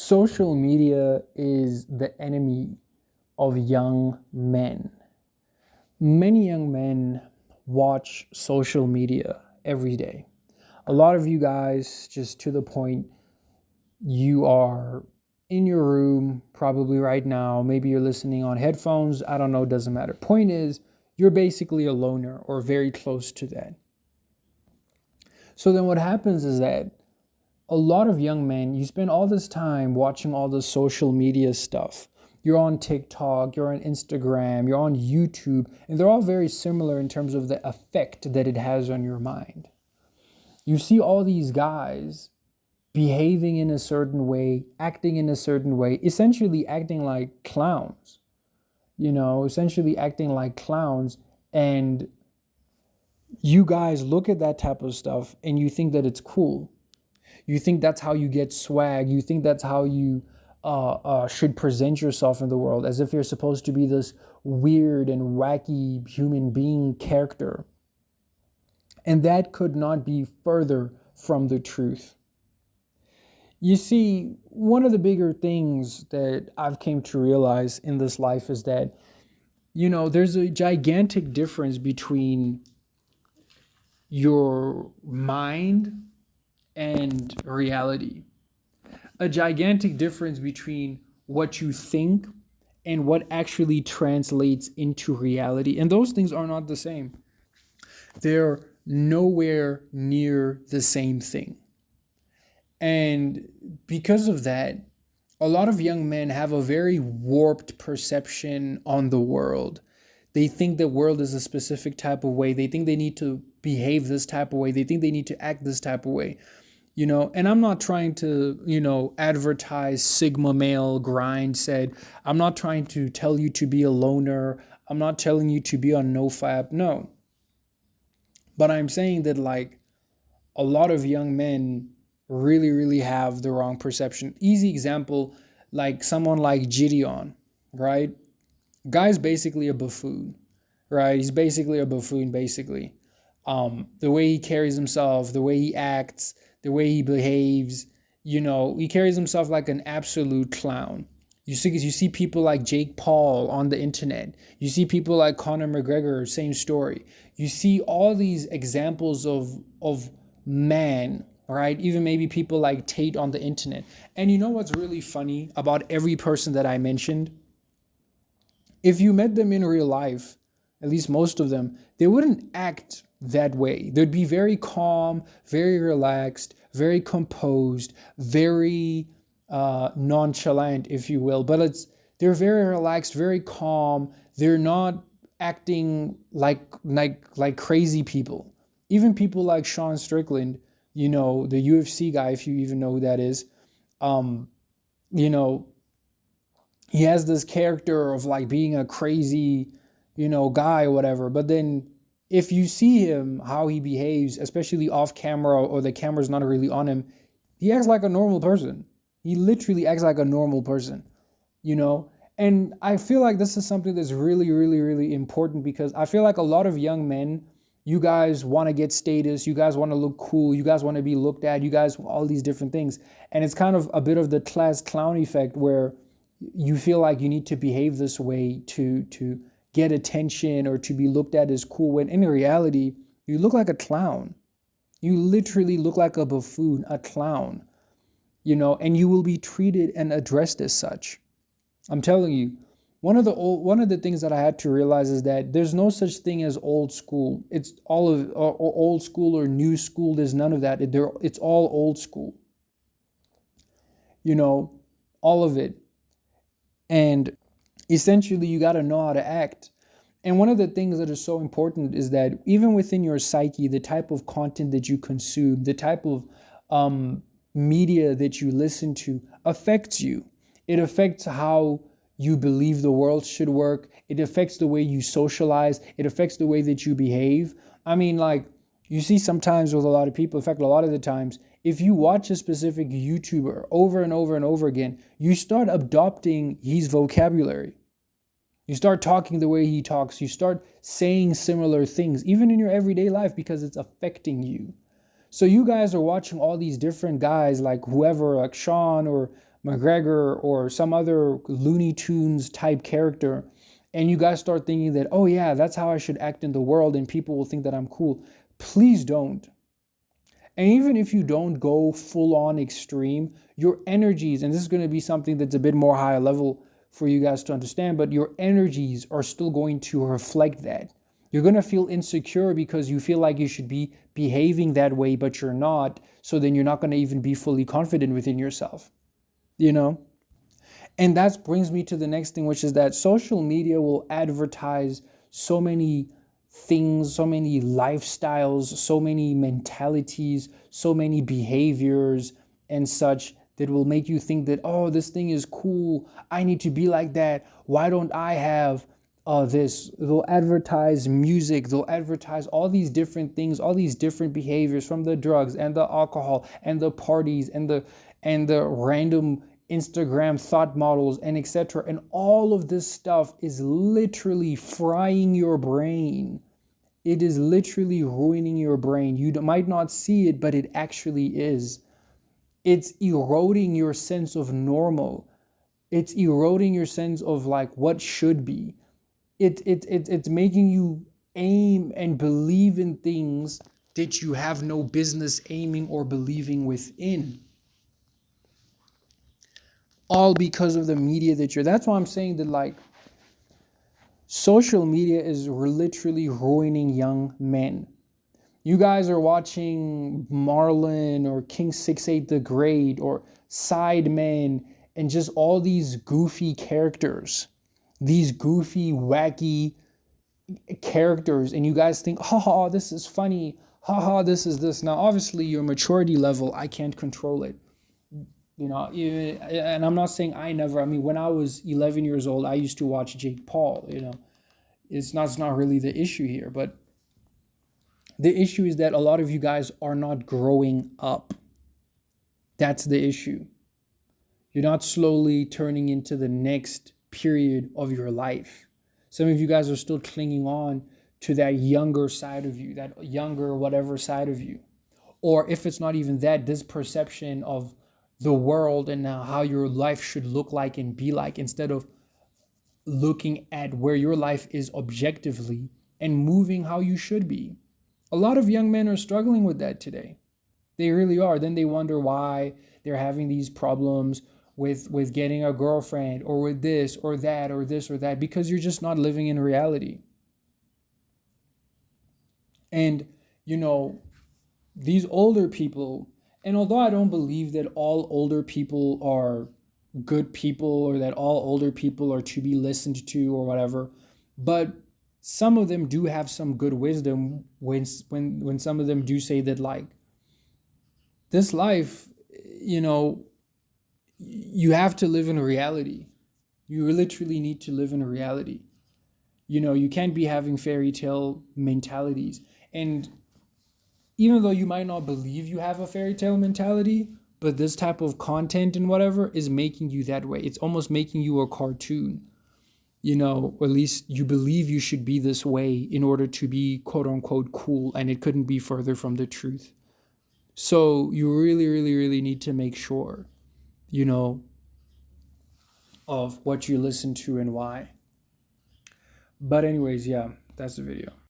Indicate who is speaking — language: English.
Speaker 1: Social media is the enemy of young men. Many young men watch social media every day. A lot of you guys, just to the point, you are in your room probably right now. Maybe you're listening on headphones. I don't know, doesn't matter. Point is, you're basically a loner or very close to that. So then what happens is that a lot of young men, you spend all this time watching all the social media stuff. You're on TikTok, you're on Instagram, you're on YouTube, and they're all very similar in terms of the effect that it has on your mind. You see all these guys behaving in a certain way, acting in a certain way, essentially acting like clowns, essentially acting like clowns. And you guys look at that type of stuff and you think that it's cool. You think that's how you get swag. You think that's how you should present yourself in the world, as if you're supposed to be this weird and wacky human being character. And that could not be further from the truth. You see, one of the bigger things that I've came to realize in this life is that, there's a gigantic difference between your mind and reality. A gigantic difference between what you think and what actually translates into reality. And those things are not the same. They're nowhere near the same thing. And because of that, a lot of young men have a very warped perception on the world. They think the world is a specific type of way. They think they need to behave this type of way. They think they need to act this type of way. And I'm not trying to, advertise Sigma male grind said. I'm not trying to tell you to be a loner. I'm not telling you to be on NoFap. No. But I'm saying that a lot of young men really, really have the wrong perception. Easy example, like someone like Gideon, right? Guy's basically a buffoon, right? He's basically a buffoon, basically. The way he carries himself, the way he acts, the way he behaves, he carries himself like an absolute clown. You see people like Jake Paul on the internet. You see people like Conor McGregor, same story. You see all these examples of man, right? Even maybe people like Tate on the internet. And you know what's really funny about every person that I mentioned? If you met them in real life, at least most of them, they wouldn't act that way. They'd be very calm, very relaxed, very composed, very nonchalant, if you will. But they're very relaxed, very calm. They're not acting like crazy people. Even people like Sean Strickland, the UFC guy, if you even know who that is, he has this character of being a crazy, guy or whatever. But then if you see him, how he behaves, especially off camera or the camera's not really on him, he acts like a normal person. He literally acts like a normal person, And I feel like this is something that's really, really, really important, because I feel like a lot of young men, you guys want to get status, you guys want to look cool, you guys want to be looked at, you guys, all these different things. And it's kind of a bit of the class clown effect, where you feel like you need to behave this way to get attention or to be looked at as cool, when in reality, you look like a clown. You literally look like a buffoon, a clown, and you will be treated and addressed as such. I'm telling you, one of the things that I had to realize is that there's no such thing as old school. It's all of or old school or new school. There's none of that. It's all old school. All of it. And essentially, you got to know how to act. And one of the things that is so important is that even within your psyche, the type of content that you consume, the type of media that you listen to affects you. It affects how you believe the world should work. It affects the way you socialize. It affects the way that you behave. I mean, you see sometimes with a lot of people, in fact, a lot of the times, if you watch a specific YouTuber over and over and over again, you start adopting his vocabulary. You start talking the way he talks. You start saying similar things, even in your everyday life, because it's affecting you. So you guys are watching all these different guys, like whoever, like Sean or McGregor or some other Looney Tunes type character, and you guys start thinking that, oh yeah, that's how I should act in the world and people will think that I'm cool. Please don't. And even if you don't go full on extreme, your energies, and this is going to be something that's a bit more high level for you guys to understand, but your energies are still going to reflect that. You're going to feel insecure because you feel like you should be behaving that way, but you're not. So then you're not going to even be fully confident within yourself, you know? And that brings me to the next thing, which is that social media will advertise so many things, so many lifestyles, so many mentalities, so many behaviors and such that will make you think that, oh, this thing is cool. I need to be like that. Why don't I have this? They'll advertise music. They'll advertise all these different things, all these different behaviors, from the drugs and the alcohol and the parties and the random Instagram thought models and etc. And all of this stuff is literally frying your brain. It is literally ruining your brain. You might not see it, but it actually is. It's eroding your sense of normal. It's eroding your sense of like what should be. It's making you aim and believe in things that you have no business aiming or believing within. All because of the media that's why I'm saying that like social media is literally ruining young men. You guys are watching Marlon or King 68 the Great or Sidemen and just all these goofy characters, these goofy, wacky characters, and you guys think, haha, this is funny, haha, this is this. Now, obviously, your maturity level, I can't control it. You know, and I'm not saying I never. I mean, when I was 11 years old, I used to watch Jake Paul. You know, it's not really the issue here, but the issue is that a lot of you guys are not growing up. That's the issue. You're not slowly turning into the next period of your life. Some of you guys are still clinging on to that younger side of you, that younger whatever side of you. Or if it's not even that, this perception of the world and how your life should look like and be like, instead of looking at where your life is objectively and moving how you should be. A lot of young men are struggling with that today. They really are. Then they wonder why they're having these problems with getting a girlfriend or with this or that or this or that, because you're just not living in reality. And, you know, these older people, and although I don't believe that all older people are good people or that all older people are to be listened to or whatever, but some of them do have some good wisdom when some of them do say that, like, this life, you know, you have to live in reality. You literally need to live in reality. You know, you can't be having fairy tale mentalities. And even though you might not believe you have a fairy tale mentality, but this type of content and whatever is making you that way. It's almost making you a cartoon, you know, or at least you believe you should be this way in order to be quote unquote cool. And it couldn't be further from the truth. So you really, really, really need to make sure, you know, of what you listen to and why. But anyways, yeah, that's the video.